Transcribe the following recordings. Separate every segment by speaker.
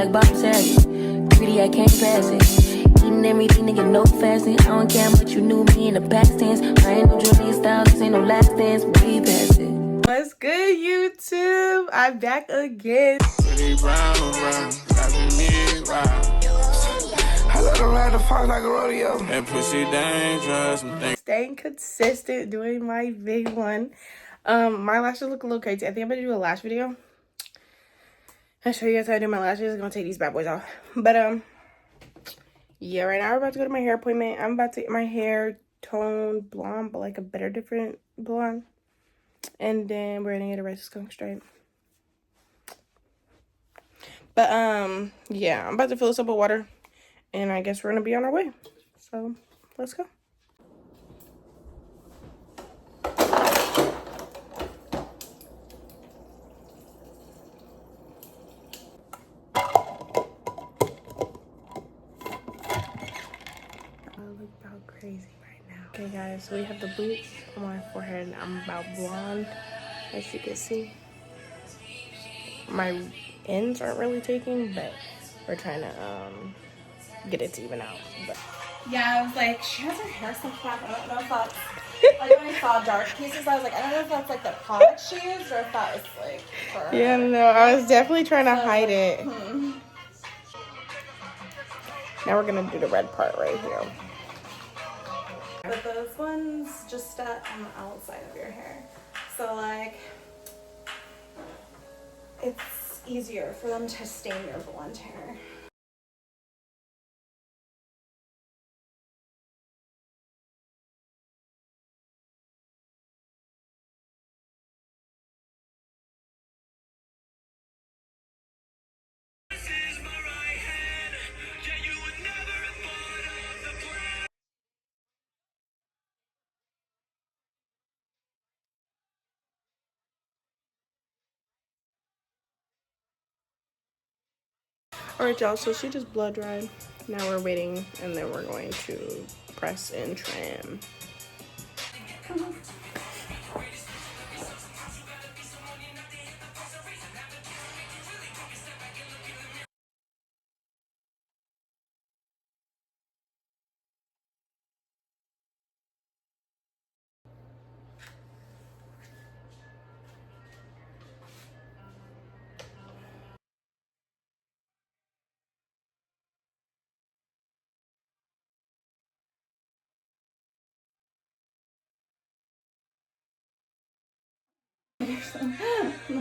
Speaker 1: like Bob Saget. Greedy, I can't pass it. Eating everything, nigga, no fasting. I don't care how much you knew me in the past tense. I ain't no Julia Styles, this ain't no last dance. Way past it.
Speaker 2: What's good, YouTube? I'm back again.
Speaker 3: I let her ride the fox like a rodeo.
Speaker 4: And pussy dangerous.
Speaker 2: Staying consistent, doing my big one. My lashes look a little crazy. I think I'm gonna do a lash video. I'll show you guys how I do my lashes. I'm gonna take these bad boys off. But yeah, right now we're about to go to my hair appointment. I'm about to get my hair toned blonde, but like a better different blonde. And then we're gonna get a red skunk stripe. But yeah, I'm about to fill this up with water. And I guess we're gonna be on our way. So let's go. I look about crazy right now. Okay guys, so we have the bleach on my forehead. I'm about blonde, as you can see. My ends aren't really taking, but we're trying to get it to even out. But
Speaker 5: yeah, I was like, she has her hair so flat. I don't know if that's like when I saw dark pieces, I was like, I don't know if that's like the product she used or if that was like for
Speaker 2: yeah,
Speaker 5: her.
Speaker 2: no, I was definitely trying to hide it. Now we're gonna do the red part right here.
Speaker 5: But those ones just start on the outside of your hair. So like, it's easier for them to stain your blonde hair.
Speaker 2: Alright y'all, so she just blood dried. Now we're waiting and then we're going to press and trim.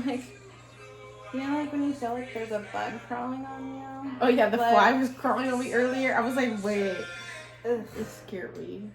Speaker 5: Like, you know, like when you feel like there's a bug crawling on you?
Speaker 2: Oh yeah, the
Speaker 5: like,
Speaker 2: fly was crawling on me earlier. I was like, wait. Ugh, it scared me.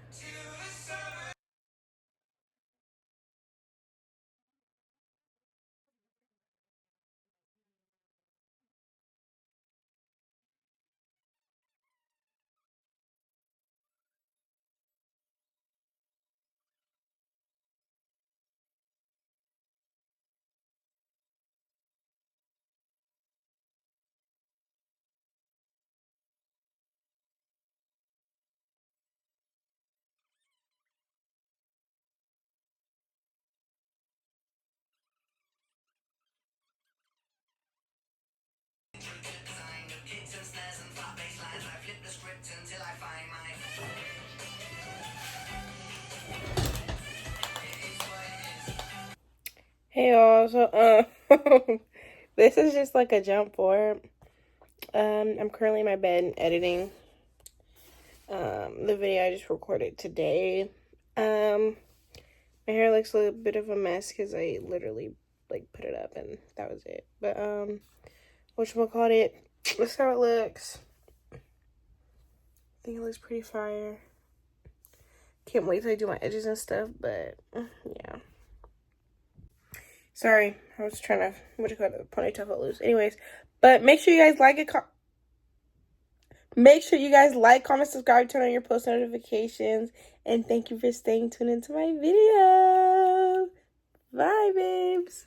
Speaker 2: Hey y'all, so this is just like a jump forward. I'm currently in my bed editing the video I just recorded today. My hair looks a little bit of a mess because I literally like put it up and that was it. But whatchamacallit, this is how it looks. I think it looks pretty fire. Can't wait till I do my edges and stuff, but yeah. Sorry, I was trying to, the ponytail fell loose. Anyways, but make sure you guys like it. Make sure you guys like, comment, subscribe, turn on your post notifications. And thank you for staying tuned into my video. Bye, babes.